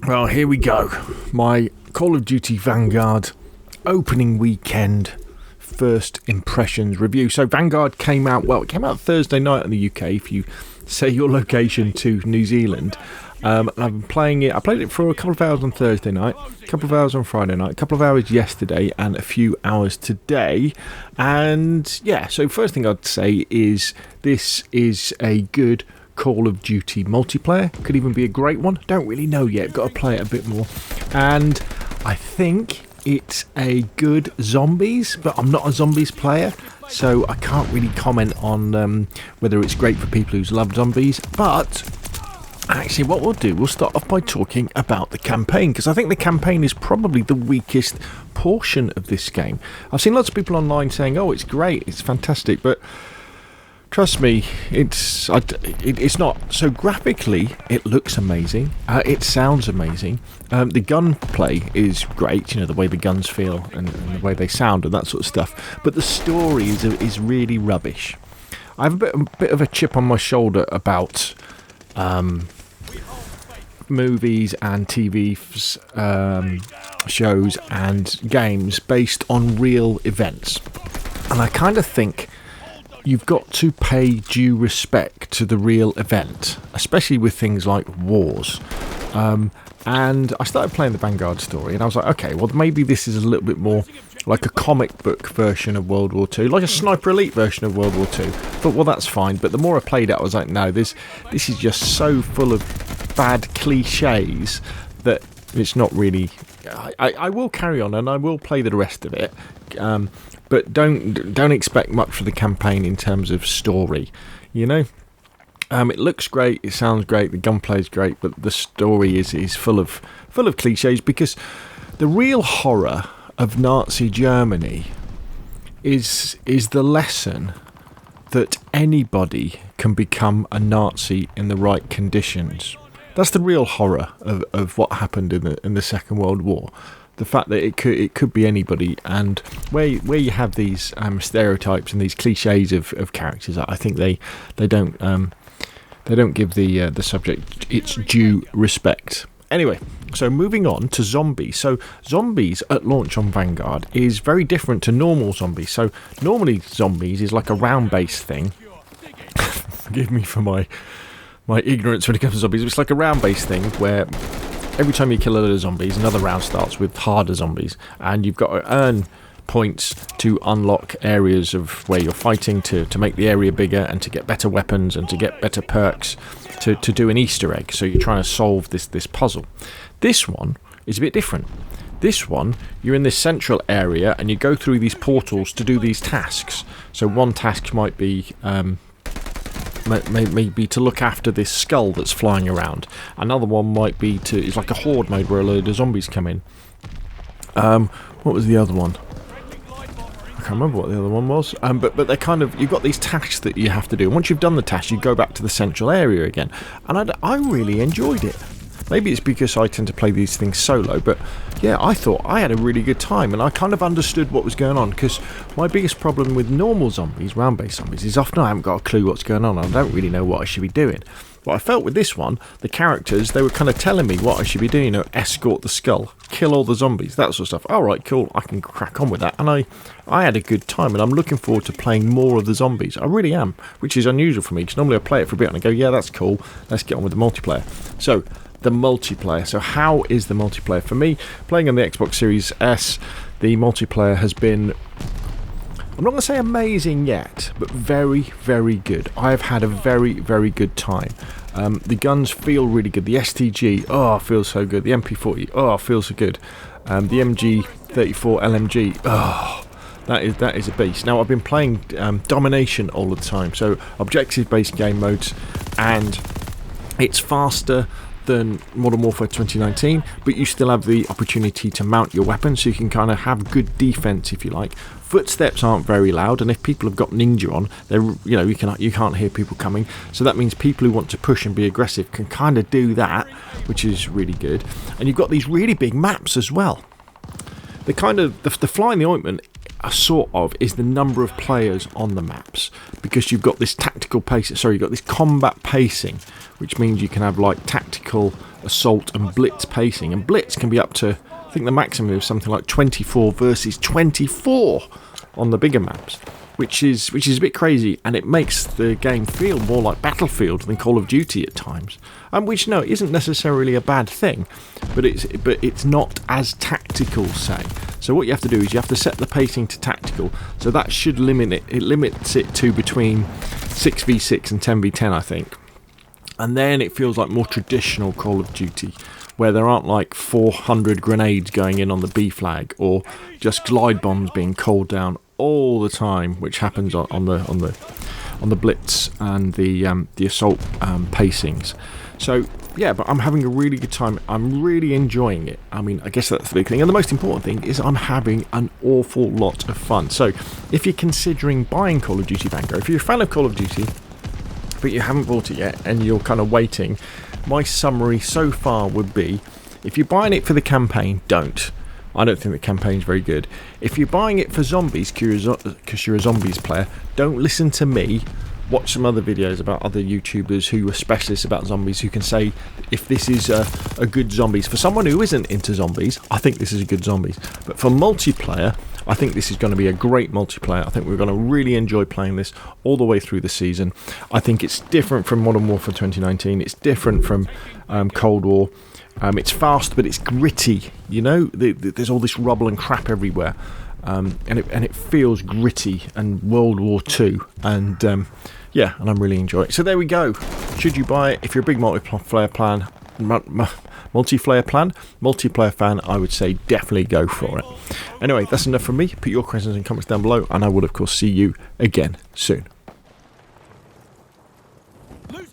Well, here we go. My Call of Duty Vanguard opening weekend first impressions review. So Vanguard came out, it came out Thursday night in the UK if you say your location to New Zealand. And I've been playing it. I played it for a couple of hours on Thursday night, a couple of hours on Friday night, a couple of hours yesterday, and a few hours today. And yeah, so first thing I'd say is this is a good Call of Duty multiplayer. Could even be a great one. Don't really know yet. Got to play it a bit more. And I think it's a good zombies, but I'm not a zombies player, so I can't really comment on whether it's great for people who love zombies. But actually, what we'll do, we'll start off by talking about the campaign, because I think the campaign is probably the weakest portion of this game. I've seen lots of people online saying, oh, it's great, it's fantastic, but trust me, it's not. So graphically, it looks amazing. It sounds amazing. The gunplay is great, the way the guns feel and the way they sound and that sort of stuff. But the story is really rubbish. I have a bit of a chip on my shoulder about movies and TV shows and games based on real events. And I kind of think you've got to pay due respect to the real event, especially with things like wars. And I started playing the Vanguard story, and I was like, okay, well, maybe this is a little bit more like a comic book version of World War II, like a Sniper Elite version of World War II. But well, that's fine. But the more I played it, I was like, no, this is just so full of bad cliches that it's not really. I will carry on, and I will play the rest of it. But don't expect much for the campaign in terms of story, It looks great, it sounds great, the gunplay is great, but the story is full of cliches, because the real horror of Nazi Germany is the lesson that anybody can become a Nazi in the right conditions. That's the real horror of what happened in the Second World War. The fact that it could be anybody, and where you have these stereotypes and these cliches of characters, I think they don't give the subject its due respect. Anyway, so moving on to zombies. So zombies at launch on Vanguard is very different to normal zombies. So normally zombies is like a round-based thing. Forgive me for my ignorance when it comes to zombies. It's like a round-based thing where every time you kill a load of zombies, another round starts with harder zombies, and you've got to earn points to unlock areas of where you're fighting to make the area bigger and to get better weapons and to get better perks to do an Easter egg. So you're trying to solve this puzzle. This one is a bit different. This one, you're in this central area and you go through these portals to do these tasks. So one task might be maybe to look after this skull that's flying around. Another one might be it's like a horde mode where a load of zombies come in. What was the other one? I can't remember what the other one was. But they're kind of, you've got these tasks that you have to do. Once you've done the task, you go back to the central area again. And I really enjoyed it. Maybe it's because I tend to play these things solo, but yeah, I thought I had a really good time, and I kind of understood what was going on, because my biggest problem with normal zombies, round-based zombies, is often I haven't got a clue what's going on. I don't really know what I should be doing. But I felt with this one, the characters, they were kind of telling me what I should be doing, escort the skull, kill all the zombies, that sort of stuff. Alright, cool, I can crack on with that, and I had a good time, and I'm looking forward to playing more of the zombies. I really am, which is unusual for me, because normally I play it for a bit and I go, yeah, that's cool, let's get on with the multiplayer. So, the multiplayer. So how is the multiplayer? For me, playing on the Xbox Series S, the multiplayer has been, I'm not going to say amazing yet, but very, very good. I have had a very, very good time. The guns feel really good. The STG, feels so good. The MP40, feels so good. The MG34 LMG, that is a beast. Now, I've been playing Domination all the time, so objective-based game modes, and it's faster than Modern Warfare 2019, but you still have the opportunity to mount your weapon, so you can kind of have good defense, if you like. Footsteps aren't very loud, and if people have got ninja on, they're, you can't hear people coming, so that means people who want to push and be aggressive can kind of do that, which is really good. And you've got these really big maps as well. The fly in the ointment sort of is the number of players on the maps, because you've got this you've got this combat pacing, which means you can have like tactical assault and blitz pacing, and blitz can be up to, I think the maximum is something like 24 versus 24 on the bigger maps, which is a bit crazy, and it makes the game feel more like Battlefield than Call of Duty at times. Which, no, isn't necessarily a bad thing, but it's not as tactical, say. So what you have to do is you have to set the pacing to tactical, so that should limit it. It limits it to between 6v6 and 10v10, I think. And then it feels like more traditional Call of Duty, where there aren't like 400 grenades going in on the B flag, or just glide bombs being called down all the time, which happens on the blitz and the assault pacings. So yeah, but I'm having a really good time. I'm really enjoying it. I mean, I guess that's the big thing, and the most important thing is I'm having an awful lot of fun. So if you're considering buying Call of Duty Vanguard, if you're a fan of Call of Duty but you haven't bought it yet and you're kind of waiting, my summary so far would be, if you're buying it for the campaign, don't. I don't think the campaign's very good. If you're buying it for zombies because you're a zombies player, don't listen to me. Watch some other videos about other YouTubers who are specialists about zombies, who can say if this is a good zombies. For someone who isn't into zombies, I think this is a good zombies. But for multiplayer, I think this is going to be a great multiplayer. I think we're going to really enjoy playing this all the way through the season. I think it's different from Modern Warfare 2019. It's different from Cold War. It's fast, but it's gritty. You know, there's all this rubble and crap everywhere, and it feels gritty and World War II. And yeah, and I'm really enjoying it. So there we go. Should you buy it? If you're a big multiplayer fan, I would say definitely go for it. Anyway, that's enough from me. Put your questions and comments down below, and I will of course see you again soon.